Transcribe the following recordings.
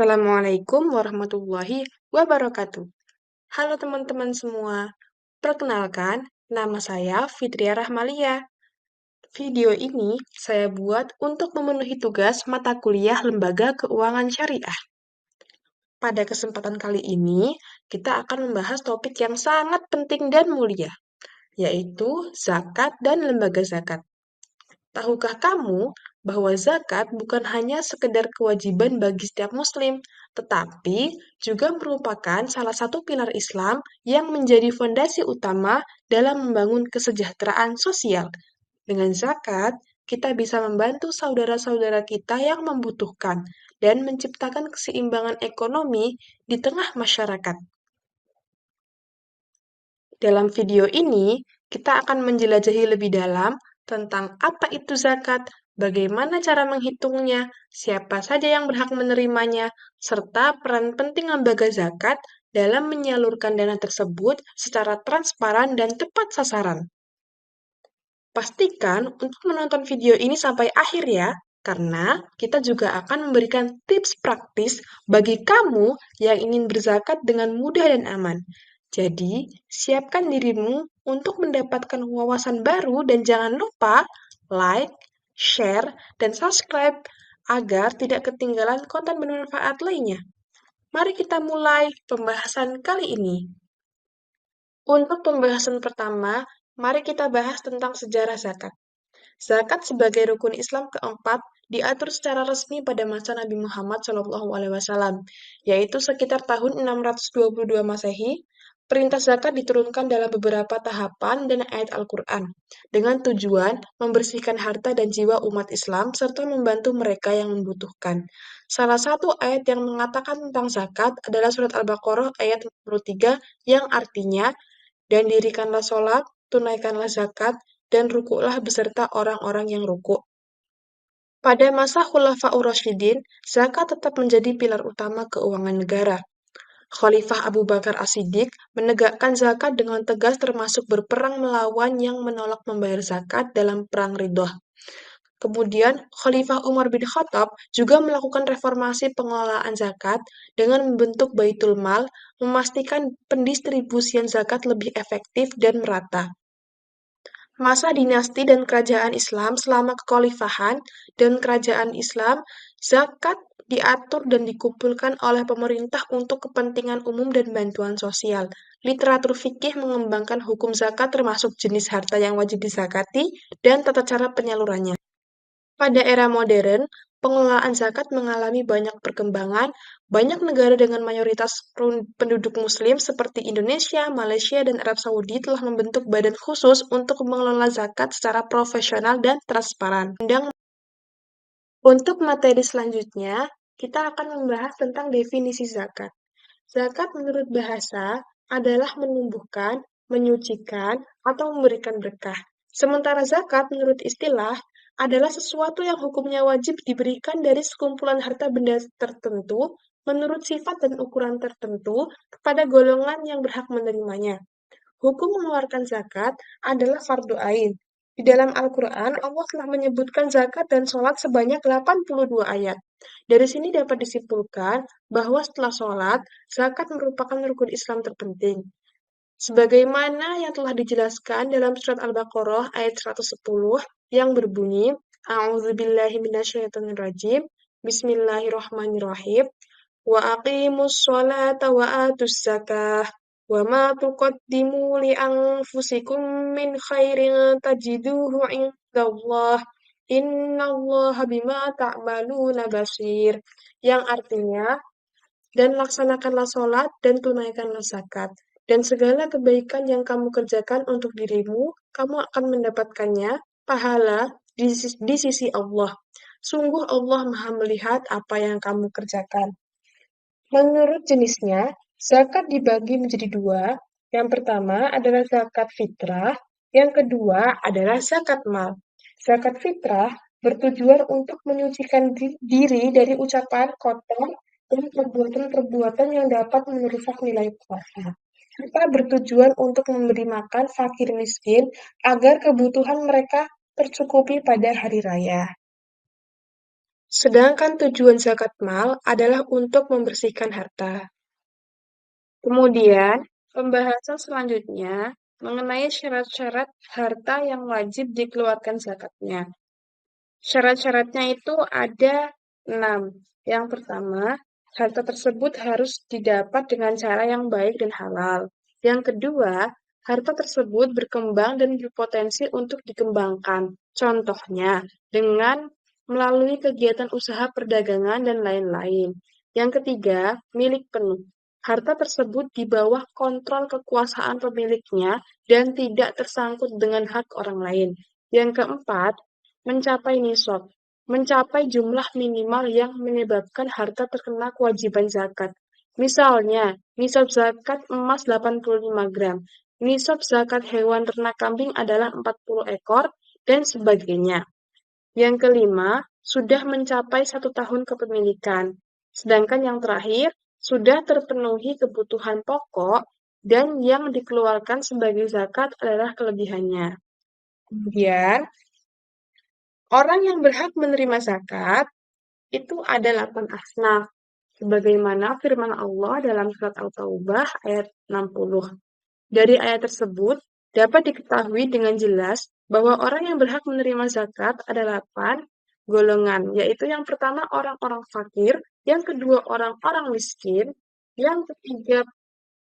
Assalamualaikum warahmatullahi wabarakatuh. Halo teman-teman semua, perkenalkan, nama saya Fitria Rahmalia. Video ini saya buat untuk memenuhi tugas mata kuliah Lembaga Keuangan Syariah. Pada kesempatan kali ini, kita akan membahas topik yang sangat penting dan mulia, yaitu zakat dan lembaga zakat. Tahukah kamu bahwa zakat bukan hanya sekedar kewajiban bagi setiap muslim, tetapi juga merupakan salah satu pilar Islam yang menjadi fondasi utama dalam membangun kesejahteraan sosial. Dengan zakat, kita bisa membantu saudara-saudara kita yang membutuhkan dan menciptakan keseimbangan ekonomi di tengah masyarakat. Dalam video ini, kita akan menjelajahi lebih dalam tentang apa itu zakat, bagaimana cara menghitungnya, siapa saja yang berhak menerimanya, serta peran penting lembaga zakat dalam menyalurkan dana tersebut secara transparan dan tepat sasaran. Pastikan untuk menonton video ini sampai akhir ya, karena kita juga akan memberikan tips praktis bagi kamu yang ingin berzakat dengan mudah dan aman. Jadi, siapkan dirimu untuk mendapatkan wawasan baru dan jangan lupa like, share, dan subscribe agar tidak ketinggalan konten bermanfaat lainnya. Mari kita mulai pembahasan kali ini. Untuk pembahasan pertama, mari kita bahas tentang sejarah zakat. Zakat sebagai rukun Islam keempat diatur secara resmi pada masa Nabi Muhammad SAW, yaitu sekitar tahun 622 Masehi. Perintah zakat diturunkan dalam beberapa tahapan dan ayat Al-Quran, dengan tujuan membersihkan harta dan jiwa umat Islam serta membantu mereka yang membutuhkan. Salah satu ayat yang mengatakan tentang zakat adalah surat Al-Baqarah ayat 43 yang artinya, dan dirikanlah sholat, tunaikanlah zakat, dan rukuklah beserta orang-orang yang rukuk. Pada masa Khulafaur Rasyidin, zakat tetap menjadi pilar utama keuangan negara. Khalifah Abu Bakar As-Siddiq menegakkan zakat dengan tegas termasuk berperang melawan yang menolak membayar zakat dalam Perang Ridhah. Kemudian, Khalifah Umar bin Khattab juga melakukan reformasi pengelolaan zakat dengan membentuk Baitul Mal, memastikan pendistribusian zakat lebih efektif dan merata. Masa dinasti dan kerajaan Islam selama kekhalifahan dan kerajaan Islam, zakat diatur dan dikumpulkan oleh pemerintah untuk kepentingan umum dan bantuan sosial. Literatur fikih mengembangkan hukum zakat termasuk jenis harta yang wajib dizakati dan tata cara penyalurannya. Pada era modern, pengelolaan zakat mengalami banyak perkembangan. Banyak negara dengan mayoritas penduduk Muslim seperti Indonesia, Malaysia, dan Arab Saudi telah membentuk badan khusus untuk mengelola zakat secara profesional dan transparan. Untuk materi selanjutnya, kita akan membahas tentang definisi zakat. Zakat menurut bahasa adalah menumbuhkan, menyucikan, atau memberikan berkah. Sementara zakat menurut istilah adalah sesuatu yang hukumnya wajib diberikan dari sekumpulan harta benda tertentu menurut sifat dan ukuran tertentu kepada golongan yang berhak menerimanya. Hukum mengeluarkan zakat adalah fardu ain. Di dalam Al-Quran, Allah telah menyebutkan zakat dan sholat sebanyak 82 ayat. Dari sini dapat disimpulkan bahwa setelah sholat, zakat merupakan rukun Islam terpenting. Sebagaimana yang telah dijelaskan dalam surat Al-Baqarah ayat 110 yang berbunyi, A'udzubillahi minasyaitonirrajim, Bismillahirrahmanirrahim, wa aqimus sholata wa atus zakah, wa ma tuqaddimu li anfusikum min khairin tajiduhu indallah, innallaha bima ta'maluna basir. Yang artinya, dan laksanakanlah sholat dan tunaikanlah zakat. Dan segala kebaikan yang kamu kerjakan untuk dirimu, kamu akan mendapatkannya, pahala di sisi Allah. Sungguh Allah Maha melihat apa yang kamu kerjakan. Menurut jenisnya, zakat dibagi menjadi dua. Yang pertama adalah zakat fitrah, yang kedua adalah zakat mal. Zakat fitrah bertujuan untuk menyucikan diri dari ucapan kotor dan perbuatan-perbuatan yang dapat merusak nilai puasa. Serta bertujuan untuk memberi makan fakir miskin agar kebutuhan mereka tercukupi pada hari raya. Sedangkan tujuan zakat mal adalah untuk membersihkan harta. Kemudian, pembahasan selanjutnya mengenai syarat-syarat harta yang wajib dikeluarkan zakatnya. Syarat-syaratnya itu ada 6. Yang pertama, harta tersebut harus didapat dengan cara yang baik dan halal. Yang kedua, harta tersebut berkembang dan berpotensi untuk dikembangkan. Contohnya, dengan melalui kegiatan usaha perdagangan dan lain-lain. Yang ketiga, milik penuh. Harta tersebut di bawah kontrol kekuasaan pemiliknya dan tidak tersangkut dengan hak orang lain. Yang keempat, mencapai nisab, mencapai jumlah minimal yang menyebabkan harta terkena kewajiban zakat. Misalnya, nisab zakat emas 85 gram, nisab zakat hewan ternak kambing adalah 40 ekor, dan sebagainya. Yang kelima, sudah mencapai 1 tahun kepemilikan. Sedangkan yang terakhir, sudah terpenuhi kebutuhan pokok dan yang dikeluarkan sebagai zakat adalah kelebihannya. Kemudian, orang yang berhak menerima zakat itu ada 8 asnaf, sebagaimana firman Allah dalam surat Al-Taubah ayat 60. Dari ayat tersebut, dapat diketahui dengan jelas bahwa orang yang berhak menerima zakat ada 8 golongan, yaitu yang pertama orang-orang fakir, yang kedua orang-orang miskin, yang ketiga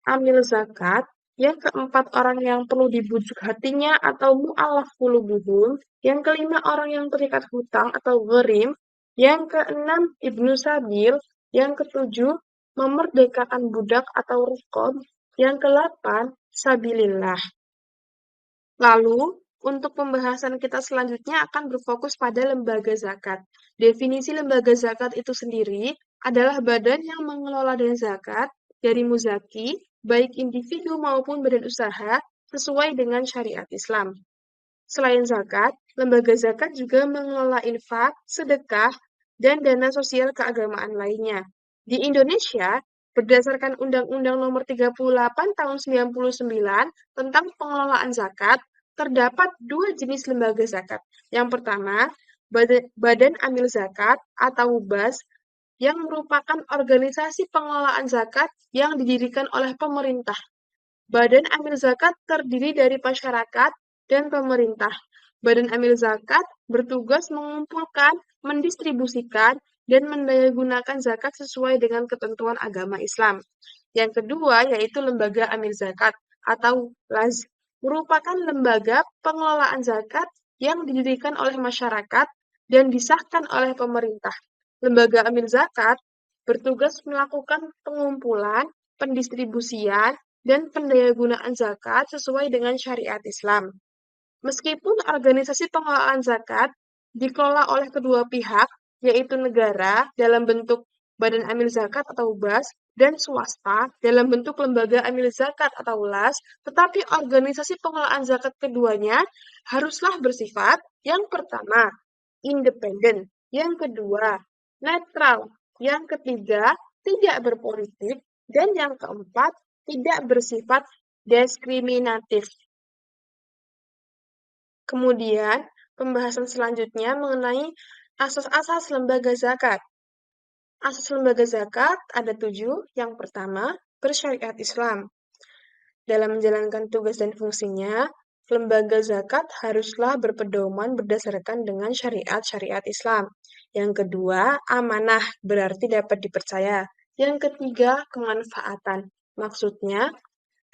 amil zakat, yang keempat orang yang perlu dibujuk hatinya atau mu'alaf qulubuhum, yang kelima orang yang terikat hutang atau gharim, yang keenam ibnu sabil, yang ketujuh memerdekakan budak atau ruqab, yang kedelapan sabilillah. Lalu, untuk pembahasan kita selanjutnya akan berfokus pada lembaga zakat. Definisi lembaga zakat itu sendiri adalah badan yang mengelola dana zakat dari muzaki, baik individu maupun badan usaha, sesuai dengan syariat Islam. Selain zakat, lembaga zakat juga mengelola infak, sedekah, dan dana sosial keagamaan lainnya. Di Indonesia, berdasarkan Undang-Undang Nomor 38 Tahun 99 tentang pengelolaan zakat, terdapat 2 jenis lembaga zakat. Yang pertama, Badan Amil Zakat atau BAS yang merupakan organisasi pengelolaan zakat yang didirikan oleh pemerintah. Badan Amil Zakat terdiri dari masyarakat dan pemerintah. Badan Amil Zakat bertugas mengumpulkan, mendistribusikan, dan mendayagunakan zakat sesuai dengan ketentuan agama Islam. Yang kedua yaitu Lembaga Amil Zakat atau LAZ, merupakan lembaga pengelolaan zakat yang didirikan oleh masyarakat dan disahkan oleh pemerintah. Lembaga Amil Zakat bertugas melakukan pengumpulan, pendistribusian, dan pendayagunaan zakat sesuai dengan syariat Islam. Meskipun organisasi pengelolaan zakat dikelola oleh kedua pihak, yaitu negara dalam bentuk Badan Amil Zakat atau BAS, dan swasta dalam bentuk Lembaga Amil Zakat atau LAS, tetapi organisasi pengelolaan zakat keduanya haruslah bersifat yang pertama, independen, yang kedua, netral, yang ketiga, tidak berpolitik, dan yang keempat, tidak bersifat diskriminatif. Kemudian, pembahasan selanjutnya mengenai asas-asas lembaga zakat. Asas lembaga zakat ada 7. Yang pertama, bersyariat Islam. Dalam menjalankan tugas dan fungsinya, lembaga zakat haruslah berpedoman berdasarkan dengan syariat-syariat Islam. Yang kedua, amanah, berarti dapat dipercaya. Yang ketiga, kemanfaatan. Maksudnya,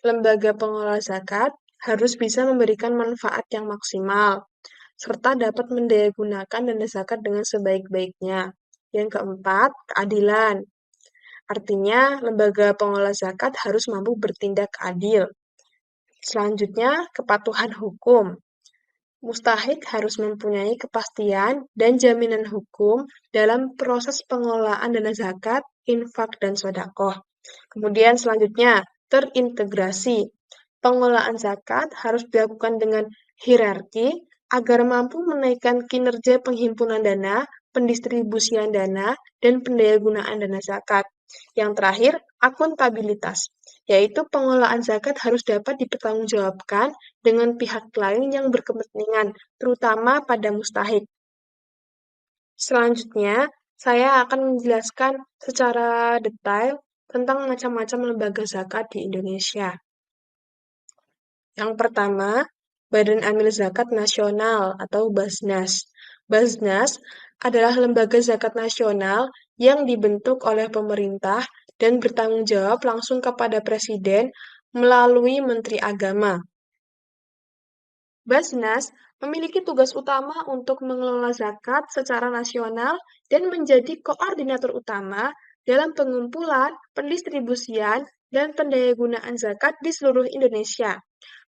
lembaga pengelola zakat harus bisa memberikan manfaat yang maksimal, serta dapat mendayagunakan dana zakat dengan sebaik-baiknya. Yang keempat, keadilan. Artinya, lembaga pengelola zakat harus mampu bertindak adil. Selanjutnya, kepatuhan hukum. Mustahik harus mempunyai kepastian dan jaminan hukum dalam proses pengelolaan dana zakat, infak, dan sedekah. Kemudian selanjutnya, terintegrasi. Pengelolaan zakat harus dilakukan dengan hierarki agar mampu menaikkan kinerja penghimpunan dana, pendistribusian dana, dan pendayagunaan dana zakat. Yang terakhir, akuntabilitas, yaitu pengelolaan zakat harus dapat dipertanggungjawabkan dengan pihak lain yang berkepentingan, terutama pada mustahik. Selanjutnya, Saya akan menjelaskan secara detail tentang macam-macam lembaga zakat di Indonesia. Yang pertama, Badan Amil Zakat Nasional atau Basnas. Basnas adalah lembaga zakat nasional yang dibentuk oleh pemerintah dan bertanggung jawab langsung kepada Presiden melalui Menteri Agama. Basnas memiliki tugas utama untuk mengelola zakat secara nasional dan menjadi koordinator utama dalam pengumpulan, pendistribusian, dan pendayagunaan zakat di seluruh Indonesia.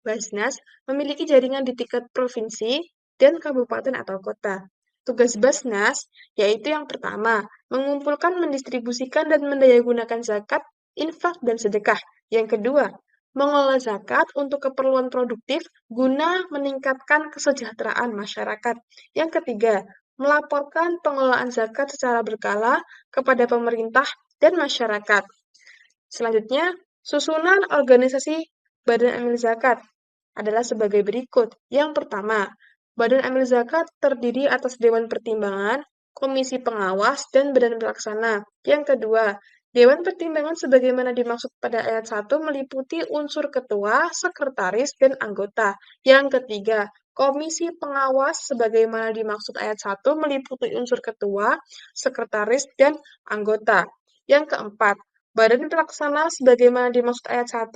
Basnas memiliki jaringan di tingkat provinsi dan kabupaten atau kota. Tugas Basnas yaitu yang pertama, mengumpulkan, mendistribusikan, dan mendayagunakan zakat, infak, dan sedekah. Yang kedua, mengelola zakat untuk keperluan produktif guna meningkatkan kesejahteraan masyarakat. Yang ketiga, melaporkan pengelolaan zakat secara berkala kepada pemerintah dan masyarakat. Selanjutnya, susunan organisasi Badan Amil Zakat adalah sebagai berikut. Yang pertama, Badan Amil Zakat terdiri atas Dewan Pertimbangan, Komisi Pengawas, dan Badan Pelaksana. Yang kedua, Dewan Pertimbangan sebagaimana dimaksud pada ayat 1 meliputi unsur ketua, sekretaris, dan anggota. Yang ketiga, Komisi Pengawas sebagaimana dimaksud ayat 1 meliputi unsur ketua, sekretaris, dan anggota. Yang keempat, Badan Pelaksana sebagaimana dimaksud ayat 1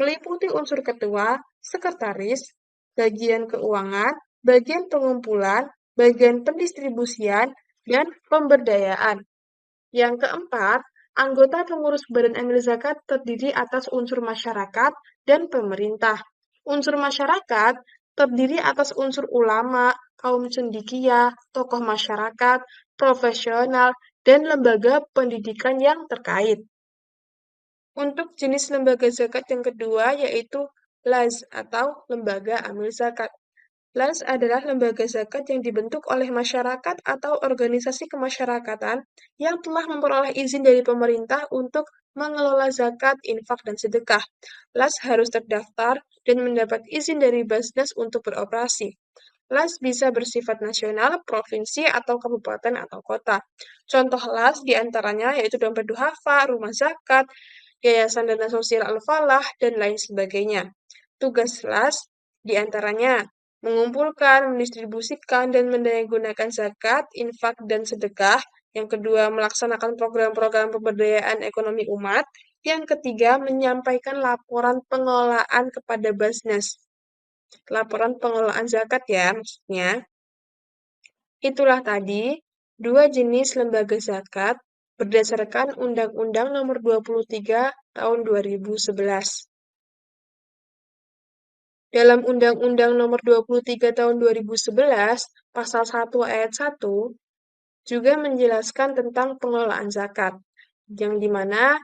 meliputi unsur ketua, sekretaris, bagian keuangan, bagian pengumpulan, bagian pendistribusian, dan pemberdayaan. Yang keempat, anggota pengurus Badan Amil Zakat terdiri atas unsur masyarakat dan pemerintah. Unsur masyarakat terdiri atas unsur ulama, kaum cendekia, tokoh masyarakat, profesional, dan lembaga pendidikan yang terkait. Untuk jenis lembaga zakat yang kedua yaitu LAZ atau Lembaga Amil Zakat. LAS adalah lembaga zakat yang dibentuk oleh masyarakat atau organisasi kemasyarakatan yang telah memperoleh izin dari pemerintah untuk mengelola zakat, infak, dan sedekah. LAS harus terdaftar dan mendapat izin dari Basnas untuk beroperasi. LAS bisa bersifat nasional, provinsi, atau kabupaten atau kota. Contoh LAS diantaranya yaitu Dompet Duhafa, Rumah Zakat, Yayasan Dana Sosial Al-Falah, dan lain sebagainya. Tugas LAS diantaranya mengumpulkan, mendistribusikan, dan mendayagunakan zakat, infak, dan sedekah. Yang kedua, melaksanakan program-program pemberdayaan ekonomi umat. Yang ketiga, menyampaikan laporan pengelolaan kepada Basnas. Laporan pengelolaan zakat ya, maksudnya. Itulah tadi dua jenis lembaga zakat berdasarkan Undang-Undang Nomor 23 Tahun 2011. Dalam Undang-Undang Nomor 23 Tahun 2011, Pasal 1 Ayat 1, juga menjelaskan tentang pengelolaan zakat, yang dimana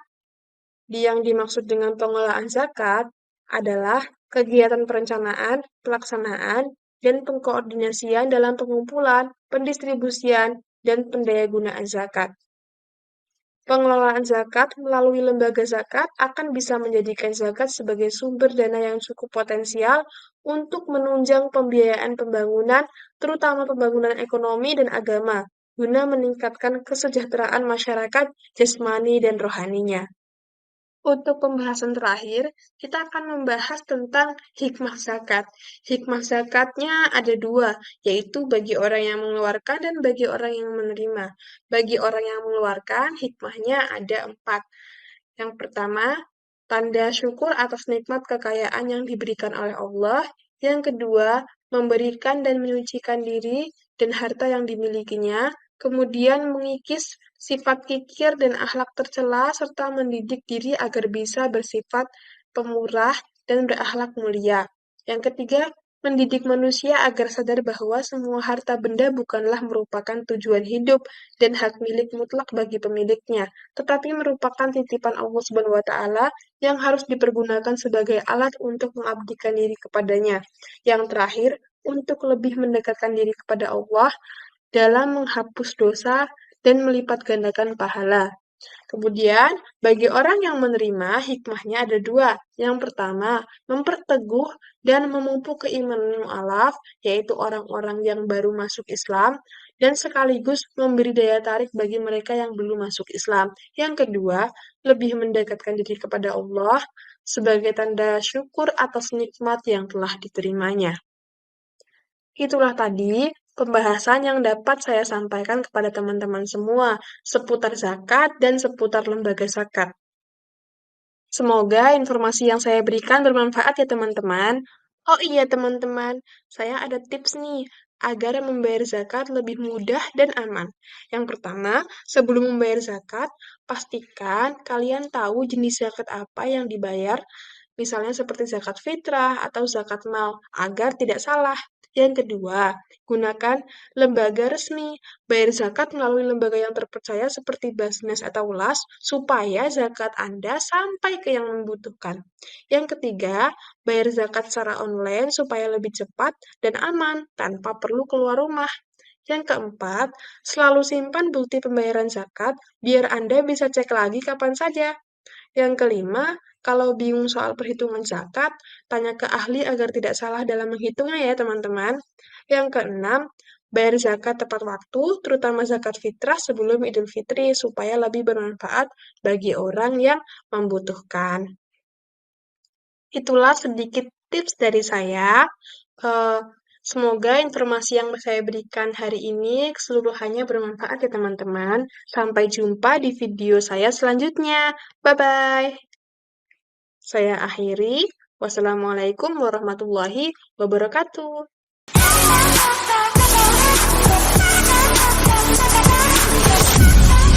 yang dimaksud dengan pengelolaan zakat adalah kegiatan perencanaan, pelaksanaan, dan pengkoordinasian dalam pengumpulan, pendistribusian, dan pendayagunaan zakat. Pengelolaan zakat melalui lembaga zakat akan bisa menjadikan zakat sebagai sumber dana yang cukup potensial untuk menunjang pembiayaan pembangunan, terutama pembangunan ekonomi dan agama, guna meningkatkan kesejahteraan masyarakat jasmani dan rohaninya. Untuk pembahasan terakhir, kita akan membahas tentang hikmah zakat. Hikmah zakatnya ada dua, yaitu bagi orang yang mengeluarkan dan bagi orang yang menerima. Bagi orang yang mengeluarkan, hikmahnya ada 4. Yang pertama, tanda syukur atas nikmat kekayaan yang diberikan oleh Allah. Yang kedua, memberikan dan menyucikan diri dan harta yang dimilikinya, kemudian mengikis sifat kikir dan akhlak tercela, serta mendidik diri agar bisa bersifat pemurah dan berakhlak mulia. Yang ketiga, mendidik manusia agar sadar bahwa semua harta benda bukanlah merupakan tujuan hidup dan hak milik mutlak bagi pemiliknya, tetapi merupakan titipan Allah Subhanahu wa Ta'ala yang harus dipergunakan sebagai alat untuk mengabdikan diri kepadanya. Yang terakhir, untuk lebih mendekatkan diri kepada Allah dalam menghapus dosa dan melipat gandakan pahala. Kemudian, bagi orang yang menerima, hikmahnya ada dua. Yang pertama, memperteguh dan memupuk keimanan mu'alaf, yaitu orang-orang yang baru masuk Islam, dan sekaligus memberi daya tarik bagi mereka yang belum masuk Islam. Yang kedua, lebih mendekatkan diri kepada Allah sebagai tanda syukur atas nikmat yang telah diterimanya. Itulah tadi pembahasan yang dapat saya sampaikan kepada teman-teman semua seputar zakat dan seputar lembaga zakat. Semoga informasi yang saya berikan bermanfaat ya teman-teman. Oh iya teman-teman, saya ada tips nih agar membayar zakat lebih mudah dan aman. Yang pertama, sebelum membayar zakat, pastikan kalian tahu jenis zakat apa yang dibayar, misalnya seperti zakat fitrah atau zakat mal, agar tidak salah. Yang kedua, gunakan lembaga resmi. Bayar zakat melalui lembaga yang terpercaya seperti Basnas atau LAS, supaya zakat Anda sampai ke yang membutuhkan. Yang ketiga, bayar zakat secara online supaya lebih cepat dan aman, tanpa perlu keluar rumah. Yang keempat, selalu simpan bukti pembayaran zakat, biar Anda bisa cek lagi kapan saja. Yang kelima, kalau bingung soal perhitungan zakat, tanya ke ahli agar tidak salah dalam menghitungnya ya teman-teman. Yang keenam, bayar zakat tepat waktu, terutama zakat fitrah sebelum Idul Fitri, supaya lebih bermanfaat bagi orang yang membutuhkan. Itulah sedikit tips dari saya. Eh, Semoga informasi yang saya berikan hari ini keseluruhannya bermanfaat ya teman-teman. Sampai jumpa di video saya selanjutnya. Bye-bye. Saya akhiri. Wassalamualaikum warahmatullahi wabarakatuh.